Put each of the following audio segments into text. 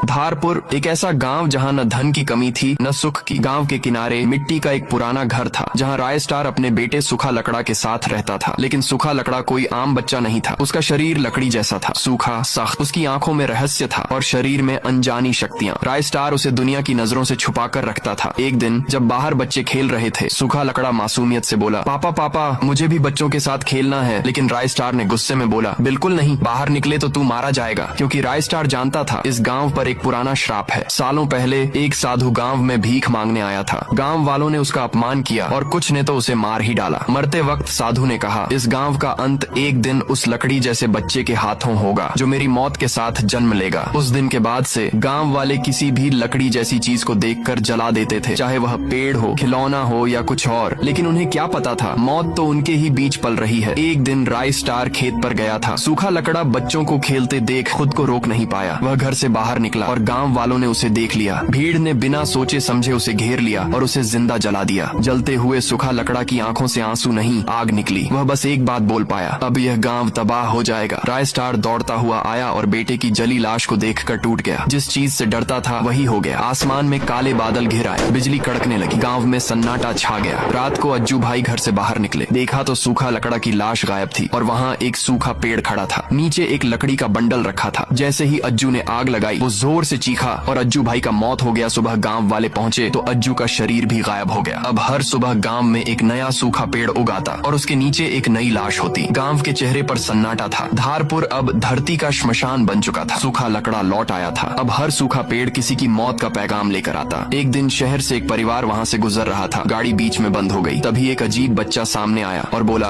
धारपुर एक ऐसा गांव जहां न धन की कमी थी न सुख की। गांव के किनारे मिट्टी का एक पुराना घर था जहां राय स्टार अपने बेटे सूखा लकड़ा के साथ रहता था। लेकिन सूखा लकड़ा कोई आम बच्चा नहीं था। उसका शरीर लकड़ी जैसा था, सूखा, सख्त। उसकी आंखों में रहस्य था और शरीर में अनजानी शक्तियाँ। राय स्टार उसे दुनिया की नजरों से छुपा कर रखता था। एक दिन जब बाहर बच्चे खेल रहे थे, सूखा लकड़ा मासूमियत से बोला, पापा पापा मुझे भी बच्चों के साथ खेलना है। लेकिन राय स्टार ने गुस्से में बोला, बिल्कुल नहीं, बाहर निकले तो तू मारा जाएगा। क्योंकि राय स्टार जानता था इस गांव पर एक पुराना श्राप है। सालों पहले एक साधु गांव में भीख मांगने आया था। गांव वालों ने उसका अपमान किया और कुछ ने तो उसे मार ही डाला। मरते वक्त साधु ने कहा, इस गांव का अंत एक दिन उस लकड़ी जैसे बच्चे के हाथों होगा जो मेरी मौत के साथ जन्म लेगा। उस दिन के बाद से गांव वाले किसी भी लकड़ी जैसी चीज को देखकर जला देते थे, चाहे वह पेड़ हो, खिलौना हो या कुछ और। लेकिन उन्हें क्या पता था, मौत तो उनके ही बीच पल रही है। एक दिन राय स्टार खेत पर गया था। सूखा लकड़ा बच्चों को खेलते देख खुद को रोक नहीं पाया। वह घर से बाहर निकला और गांव वालों ने उसे देख लिया। भीड़ ने बिना सोचे समझे उसे घेर लिया और उसे जिंदा जला दिया। जलते हुए सूखा लकड़ा की आंखों से आंसू नहीं, आग निकली। वह बस एक बात बोल पाया, अब यह गांव तबाह हो जाएगा। राय स्टार दौड़ता हुआ आया और बेटे की जली लाश को देखकर टूट गया। जिस चीज से डरता था वही हो गया। आसमान में काले बादल घिर आए, बिजली कड़कने लगी। गांव में सन्नाटा छा गया। रात को अज्जू भाई घर से बाहर निकले। देखा तो सूखा लकड़ा की लाश गायब थी और वहाँ एक सूखा पेड़ खड़ा था। नीचे एक लकड़ी का बंडल रखा था। जैसे ही अज्जू ने आग लगाई, वो जोर से चीखा और अज्जू भाई का मौत हो गया। सुबह गांव वाले पहुंचे तो अज्जू का शरीर भी गायब हो गया। अब हर सुबह गांव में एक नया सूखा पेड़ उगाता और उसके नीचे एक नई लाश होती। गांव के चेहरे पर सन्नाटा था। धारपुर अब धरती का श्मशान बन चुका था। सूखा लकड़ा लौट आया था। अब हर सूखा पेड़ किसी की मौत का पैगाम लेकर आता। एक दिन शहर से एक परिवार वहाँ से गुजर रहा था। गाड़ी बीच में बंद हो गई। तभी एक अजीब बच्चा सामने आया और बोला,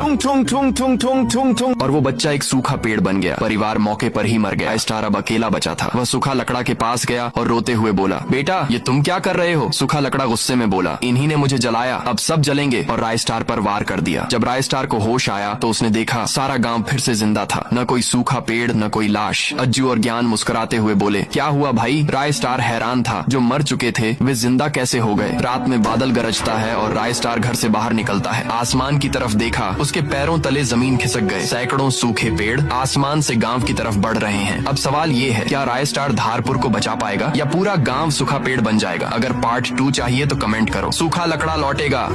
और वो बच्चा एक सूखा पेड़ बन गया। परिवार मौके पर ही मर गया। स्टार अब अकेला बचा था। वह सूखा लकड़ा के पास गया और रोते हुए बोला, बेटा ये तुम क्या कर रहे हो? सूखा लकड़ा गुस्से में बोला, इन्हीं ने मुझे जलाया, अब सब जलेंगे। और राय स्टार पर वार कर दिया। जब राय स्टार को होश आया तो उसने देखा सारा गांव फिर से जिंदा था। न कोई सूखा पेड़ न कोई लाश। अज्जू और ज्ञान मुस्कुराते हुए बोले, क्या हुआ भाई? राय स्टार हैरान था। जो मर चुके थे वे जिंदा कैसे हो गए? रात में बादल गरजता है और राय स्टार घर से बाहर निकलता है। आसमान की तरफ देखा, उसके पैरों तले जमीन खिसक गए। सैकड़ों सूखे पेड़ आसमान से गांव की तरफ बढ़ रहे हैं। अब सवाल ये है, क्या राय स्टार धारपुर को बचा पाएगा या पूरा गांव सूखा पेड़ बन जाएगा? अगर पार्ट 2 चाहिए तो कमेंट करो। सूखा लकड़ा लौटेगा।